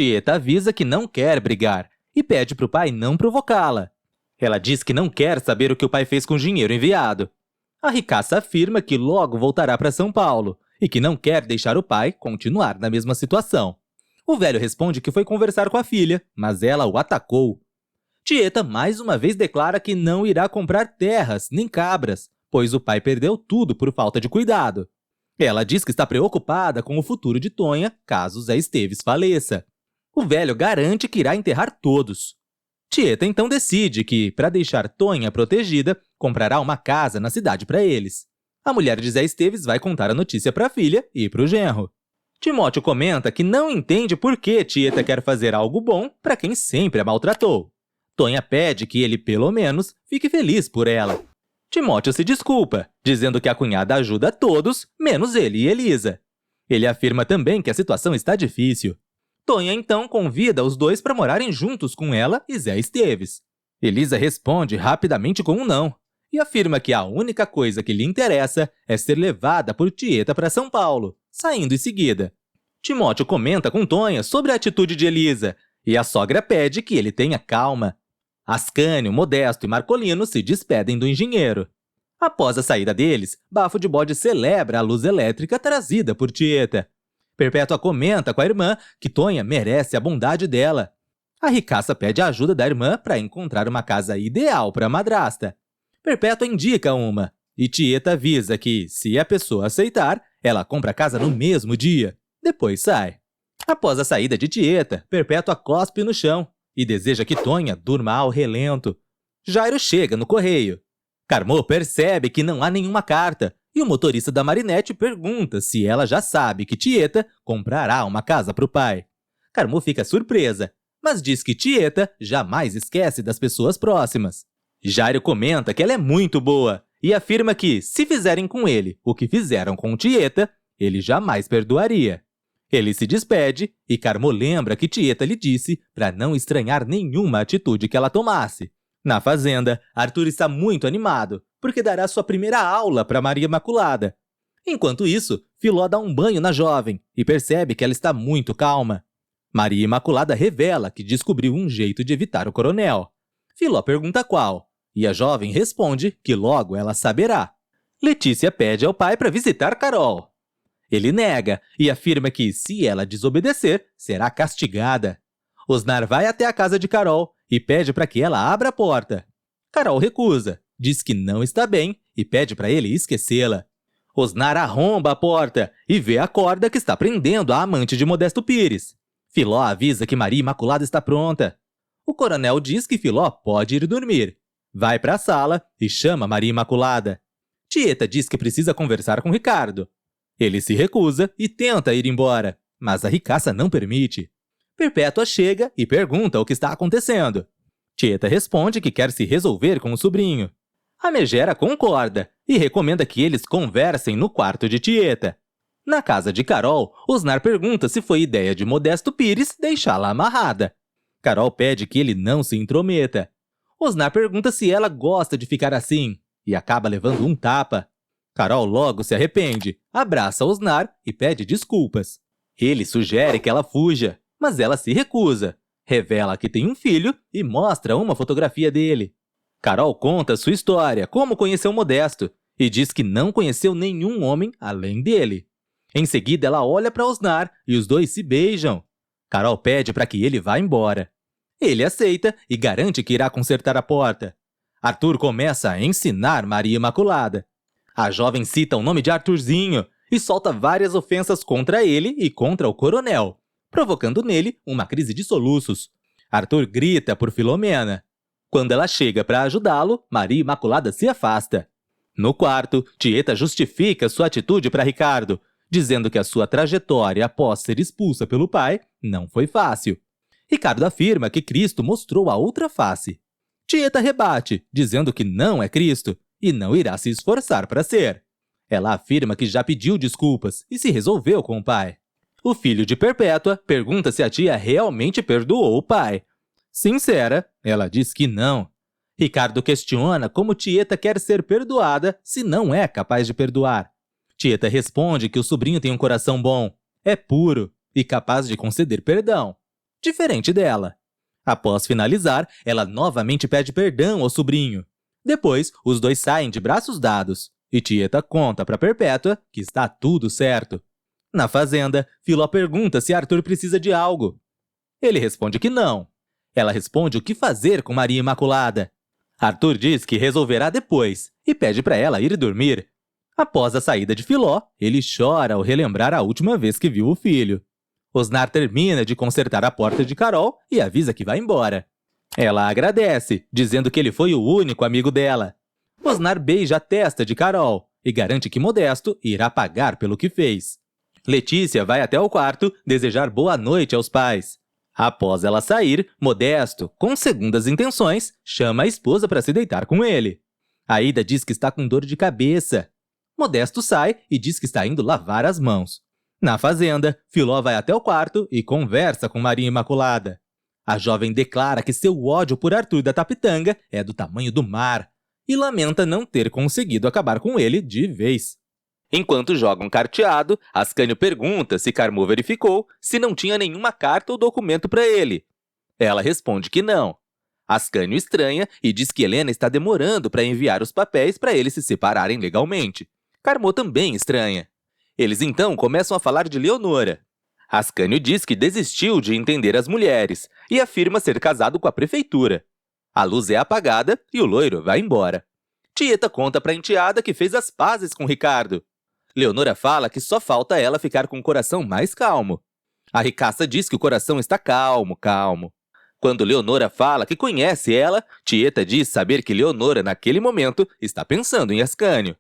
Tieta avisa que não quer brigar e pede para o pai não provocá-la. Ela diz que não quer saber o que o pai fez com o dinheiro enviado. A ricaça afirma que logo voltará para São Paulo e que não quer deixar o pai continuar na mesma situação. O velho responde que foi conversar com a filha, mas ela o atacou. Tieta mais uma vez declara que não irá comprar terras nem cabras, pois o pai perdeu tudo por falta de cuidado. Ela diz que está preocupada com o futuro de Tonha caso Zé Esteves faleça. O velho garante que irá enterrar todos. Tieta então decide que, para deixar Tonha protegida, comprará uma casa na cidade para eles. A mulher de Zé Esteves vai contar a notícia para a filha e para o genro. Timóteo comenta que não entende por que Tieta quer fazer algo bom para quem sempre a maltratou. Tonha pede que ele, pelo menos, fique feliz por ela. Timóteo se desculpa, dizendo que a cunhada ajuda todos, menos ele e Elisa. Ele afirma também que a situação está difícil. Tonha então convida os dois para morarem juntos com ela e Zé Esteves. Elisa responde rapidamente com um não e afirma que a única coisa que lhe interessa é ser levada por Tieta para São Paulo, saindo em seguida. Timóteo comenta com Tonha sobre a atitude de Elisa e a sogra pede que ele tenha calma. Ascânio, Modesto e Marcolino se despedem do engenheiro. Após a saída deles, Bafo de Bode celebra a luz elétrica trazida por Tieta. Perpétua comenta com a irmã que Tonha merece a bondade dela. A ricaça pede a ajuda da irmã para encontrar uma casa ideal para a madrasta. Perpétua indica uma, e Tieta avisa que, se a pessoa aceitar, ela compra a casa no mesmo dia. Depois sai. Após a saída de Tieta, Perpétua cospe no chão e deseja que Tonha durma ao relento. Jairo chega no correio. Carmô percebe que não há nenhuma carta e o motorista da Marinette pergunta se ela já sabe que Tieta comprará uma casa para o pai. Carmô fica surpresa, mas diz que Tieta jamais esquece das pessoas próximas. Jairo comenta que ela é muito boa e afirma que, se fizerem com ele o que fizeram com Tieta, ele jamais perdoaria. Ele se despede e Carmô lembra que Tieta lhe disse para não estranhar nenhuma atitude que ela tomasse. Na fazenda, Arthur está muito animado, porque dará sua primeira aula para Maria Imaculada. Enquanto isso, Filó dá um banho na jovem e percebe que ela está muito calma. Maria Imaculada revela que descobriu um jeito de evitar o coronel. Filó pergunta qual, e a jovem responde que logo ela saberá. Letícia pede ao pai para visitar Carol. Ele nega e afirma que, se ela desobedecer, será castigada. Osnar vai até a casa de Carol e pede para que ela abra a porta. Carol recusa, diz que não está bem e pede para ele esquecê-la. Osnar arromba a porta e vê a corda que está prendendo a amante de Modesto Pires. Filó avisa que Maria Imaculada está pronta. O coronel diz que Filó pode ir dormir. Vai para a sala e chama Maria Imaculada. Tieta diz que precisa conversar com Ricardo. Ele se recusa e tenta ir embora, mas a ricaça não permite. Perpétua chega e pergunta o que está acontecendo. Tieta responde que quer se resolver com o sobrinho. A megera concorda e recomenda que eles conversem no quarto de Tieta. Na casa de Carol, Osnar pergunta se foi ideia de Modesto Pires deixá-la amarrada. Carol pede que ele não se intrometa. Osnar pergunta se ela gosta de ficar assim e acaba levando um tapa. Carol logo se arrepende, abraça Osnar e pede desculpas. Ele sugere que ela fuja, mas ela se recusa. Revela que tem um filho e mostra uma fotografia dele. Carol conta sua história, como conheceu Modesto, e diz que não conheceu nenhum homem além dele. Em seguida, ela olha para Osnar e os dois se beijam. Carol pede para que ele vá embora. Ele aceita e garante que irá consertar a porta. Arthur começa a ensinar Maria Imaculada. A jovem cita o nome de Arthurzinho e solta várias ofensas contra ele e contra o coronel, provocando nele uma crise de soluços. Arthur grita por Filomena. Quando ela chega para ajudá-lo, Maria Imaculada se afasta. No quarto, Tieta justifica sua atitude para Ricardo, dizendo que a sua trajetória após ser expulsa pelo pai não foi fácil. Ricardo afirma que Cristo mostrou a outra face. Tieta rebate, dizendo que não é Cristo e não irá se esforçar para ser. Ela afirma que já pediu desculpas e se resolveu com o pai. O filho de Perpétua pergunta se a tia realmente perdoou o pai. Sincera, ela diz que não. Ricardo questiona como Tieta quer ser perdoada se não é capaz de perdoar. Tieta responde que o sobrinho tem um coração bom, é puro e capaz de conceder perdão. diferente dela. Após finalizar, ela novamente pede perdão ao sobrinho. Depois, os dois saem de braços dados, e Tieta conta para Perpétua que está tudo certo. Na fazenda, Filó pergunta se Arthur precisa de algo. Ele responde que não. Ela responde o que fazer com Maria Imaculada. Arthur diz que resolverá depois e pede para ela ir dormir. Após a saída de Filó, ele chora ao relembrar a última vez que viu o filho. Osnar termina de consertar a porta de Carol e avisa que vai embora. Ela agradece, dizendo que ele foi o único amigo dela. Osnar beija a testa de Carol e garante que Modesto irá pagar pelo que fez. Letícia vai até o quarto desejar boa noite aos pais. Após ela sair, Modesto, com segundas intenções, chama a esposa para se deitar com ele. Aida diz que está com dor de cabeça. Modesto sai e diz que está indo lavar as mãos. Na fazenda, Filó vai até o quarto e conversa com Maria Imaculada. A jovem declara que seu ódio por Arthur da Tapitanga é do tamanho do mar e lamenta não ter conseguido acabar com ele de vez. Enquanto jogam carteado, Ascânio pergunta se Carmô verificou se não tinha nenhuma carta ou documento para ele. Ela responde que não. Ascânio estranha e diz que Helena está demorando para enviar os papéis para eles se separarem legalmente. Carmô também estranha. Eles então começam a falar de Leonora. Ascânio diz que desistiu de entender as mulheres e afirma ser casado com a prefeitura. A luz é apagada e o loiro vai embora. Tieta conta para a enteada que fez as pazes com Ricardo. Leonora fala que só falta ela ficar com o coração mais calmo. A ricaça diz que o coração está calmo. Quando Leonora fala que conhece ela, Tieta diz saber que Leonora, naquele momento, está pensando em Ascânio.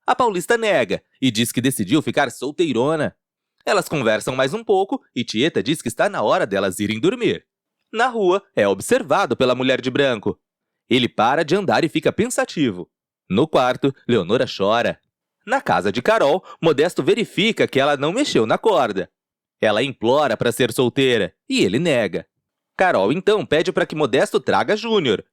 A paulista nega e diz que decidiu ficar solteirona. Elas conversam mais um pouco e Tieta diz que está na hora delas irem dormir. Na rua, é observado pela mulher de branco. Ele para de andar e fica pensativo. No quarto, Leonora chora. Na casa de Carol, Modesto verifica que ela não mexeu na corda. Ela implora para ser solteira e ele nega. Carol então pede para que Modesto traga Júnior.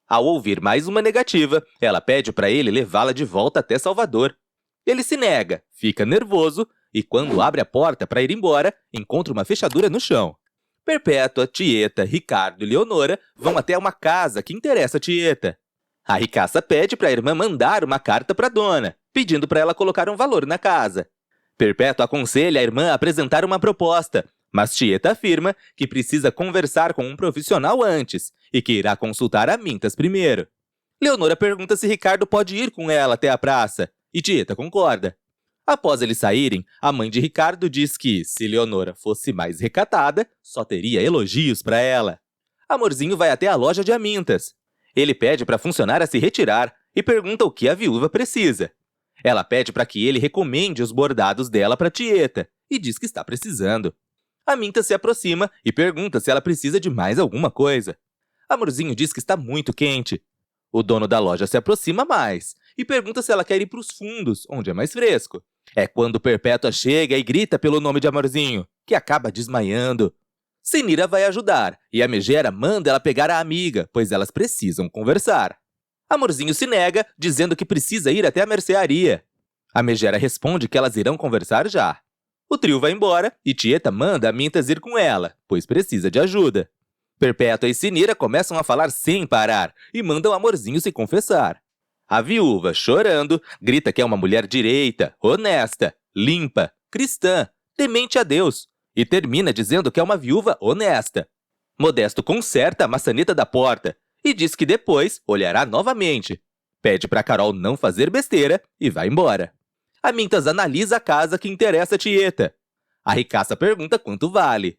Ao ouvir mais uma negativa, ela pede para ele levá-la de volta até Salvador. Ele se nega, fica nervoso e quando abre a porta para ir embora, encontra uma fechadura no chão. Perpétua, Tieta, Ricardo e Leonora vão até uma casa que interessa a Tieta. A ricaça pede para a irmã mandar uma carta para a dona, pedindo para ela colocar um valor na casa. Perpétua aconselha a irmã a apresentar uma proposta, mas Tieta afirma que precisa conversar com um profissional antes e que irá consultar Amintas primeiro. Leonora pergunta se Ricardo pode ir com ela até a praça, e Tieta concorda. Após eles saírem, a mãe de Ricardo diz que, se Leonora fosse mais recatada, só teria elogios para ela. Amorzinho vai até a loja de Amintas. Ele pede para a funcionária se retirar e pergunta o que a viúva precisa. Ela pede para que ele recomende os bordados dela para Tieta e diz que está precisando. Amintas se aproxima e pergunta se ela precisa de mais alguma coisa. Amorzinho diz que está muito quente. O dono da loja se aproxima mais e pergunta se ela quer ir para os fundos, onde é mais fresco. É quando Perpétua chega e grita pelo nome de Amorzinho, que acaba desmaiando. Senira vai ajudar e a megera manda ela pegar a amiga, pois elas precisam conversar. Amorzinho se nega, dizendo que precisa ir até a mercearia. A megera responde que elas irão conversar já. O trio vai embora e Tieta manda Amintas ir com ela, pois precisa de ajuda. Perpétua e Senira começam a falar sem parar e mandam Amorzinho se confessar. A viúva, chorando, grita que é uma mulher direita, honesta, limpa, cristã, temente a Deus e termina dizendo que é uma viúva honesta. Modesto conserta a maçaneta da porta e diz que depois olhará novamente. Pede para Carol não fazer besteira e vai embora. Amintas analisa a casa que interessa a Tieta. A ricaça pergunta quanto vale.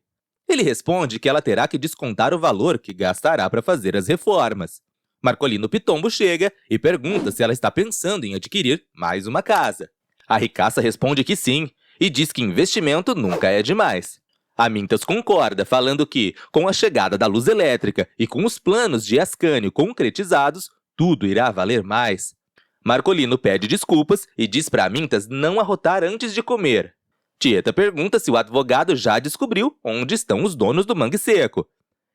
Ele responde que ela terá que descontar o valor que gastará para fazer as reformas. Marcolino Pitombo chega e pergunta se ela está pensando em adquirir mais uma casa. A ricaça responde que sim e diz que investimento nunca é demais. Amintas concorda, falando que, com a chegada da luz elétrica e com os planos de Ascânio concretizados, tudo irá valer mais. Marcolino pede desculpas e diz para Amintas não arrotar antes de comer. Tieta pergunta se o advogado já descobriu onde estão os donos do Mangue Seco.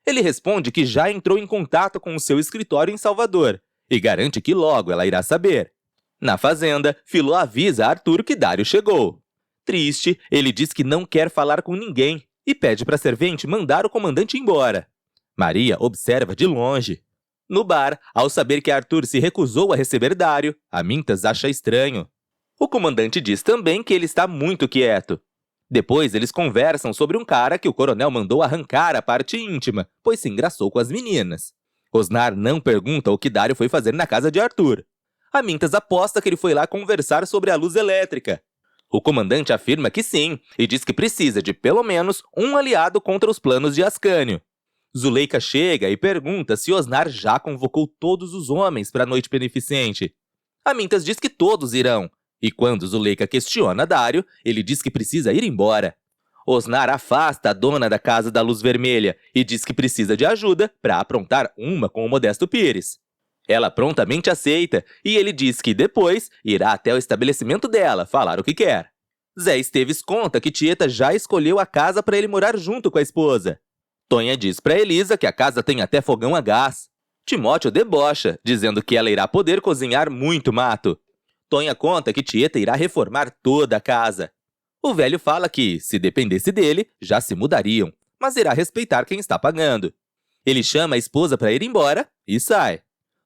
Ele responde que já entrou em contato com o seu escritório em Salvador e garante que logo ela irá saber. Na fazenda, Filó avisa a Arthur que Dário chegou. Triste, ele diz que não quer falar com ninguém e pede para a servente mandar o comandante embora. Maria observa de longe. No bar, ao saber que Arthur se recusou a receber Dário, Amintas acha estranho. O comandante diz também que ele está muito quieto. Depois, eles conversam sobre um cara que o coronel mandou arrancar a parte íntima, pois se engraçou com as meninas. Osnar não pergunta o que Dário foi fazer na casa de Arthur. Amintas aposta que ele foi lá conversar sobre a luz elétrica. O comandante afirma que sim, e diz que precisa de pelo menos um aliado contra os planos de Ascânio. Zuleika chega e pergunta se Osnar já convocou todos os homens para a noite beneficente. Amintas diz que todos irão, e quando Zuleika questiona Dário, ele diz que precisa ir embora. Osnar afasta a dona da Casa da Luz Vermelha e diz que precisa de ajuda para aprontar uma com o Modesto Pires. Ela prontamente aceita e ele diz que depois irá até o estabelecimento dela falar o que quer. Zé Esteves conta que Tieta já escolheu a casa para ele morar junto com a esposa. Tonha diz para Elisa que a casa tem até fogão a gás. Timóteo debocha, dizendo que ela irá poder cozinhar muito mato. Tonha conta que Tieta irá reformar toda a casa. O velho fala que, se dependesse dele, já se mudariam, mas irá respeitar quem está pagando. Ele chama a esposa para ir embora e sai.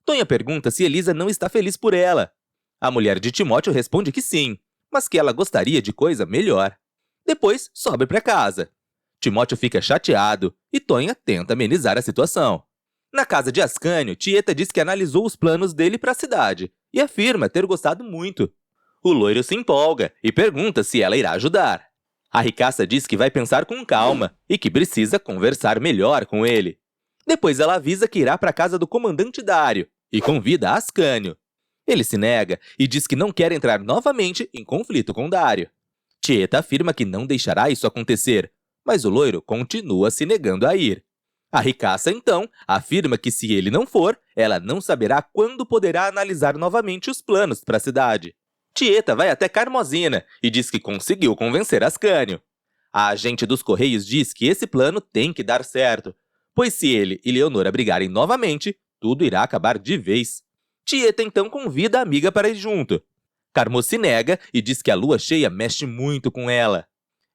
Tonha pergunta se Elisa não está feliz por ela. A mulher de Timóteo responde que sim, mas que ela gostaria de coisa melhor. Depois, sobe para casa. Timóteo fica chateado e Tonha tenta amenizar a situação. Na casa de Ascânio, Tieta diz que analisou os planos dele para a cidade e afirma ter gostado muito. O loiro se empolga e pergunta se ela irá ajudar. A ricaça diz que vai pensar com calma e que precisa conversar melhor com ele. Depois ela avisa que irá para a casa do comandante Dário e convida Ascânio. Ele se nega e diz que não quer entrar novamente em conflito com Dário. Tieta afirma que não deixará isso acontecer, mas o loiro continua se negando a ir. A ricaça, então, afirma que se ele não for, ela não saberá quando poderá analisar novamente os planos para a cidade. Tieta vai até Carmozina e diz que conseguiu convencer Ascânio. A agente dos Correios diz que esse plano tem que dar certo, pois se ele e Leonora brigarem novamente, tudo irá acabar de vez. Tieta então convida a amiga para ir junto. Carmo se nega e diz que a lua cheia mexe muito com ela.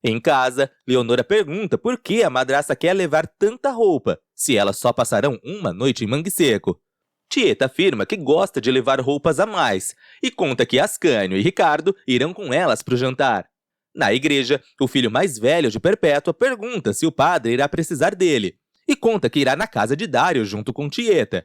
Em casa, Leonora pergunta por que a madraça quer levar tanta roupa, se elas só passarão uma noite em Mangue Seco. Tieta afirma que gosta de levar roupas a mais e conta que Ascânio e Ricardo irão com elas para o jantar. Na igreja, o filho mais velho de Perpétua pergunta se o padre irá precisar dele e conta que irá na casa de Dário junto com Tieta.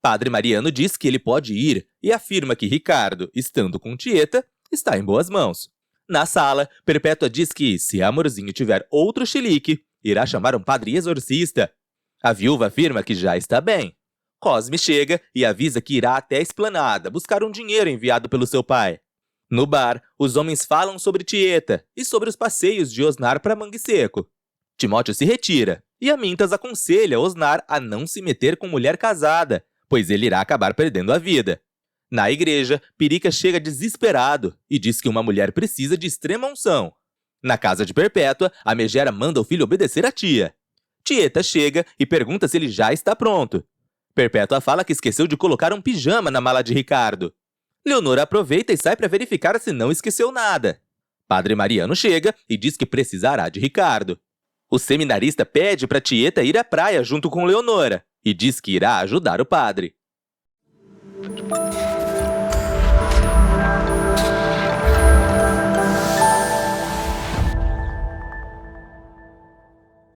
Padre Mariano diz que ele pode ir e afirma que Ricardo, estando com Tieta, está em boas mãos. Na sala, Perpétua diz que, se Amorzinho tiver outro chilique, irá chamar um padre exorcista. A viúva afirma que já está bem. Cosme chega e avisa que irá até a esplanada buscar um dinheiro enviado pelo seu pai. No bar, os homens falam sobre Tieta e sobre os passeios de Osnar para Mangue Seco. Timóteo se retira e Amintas aconselha Osnar a não se meter com mulher casada, pois ele irá acabar perdendo a vida. Na igreja, Pirica chega desesperado e diz que uma mulher precisa de extrema unção. Na casa de Perpétua, a megera manda o filho obedecer à tia. Tieta chega e pergunta se ele já está pronto. Perpétua fala que esqueceu de colocar um pijama na mala de Ricardo. Leonora aproveita e sai para verificar se não esqueceu nada. Padre Mariano chega e diz que precisará de Ricardo. O seminarista pede para Tieta ir à praia junto com Leonora e diz que irá ajudar o padre.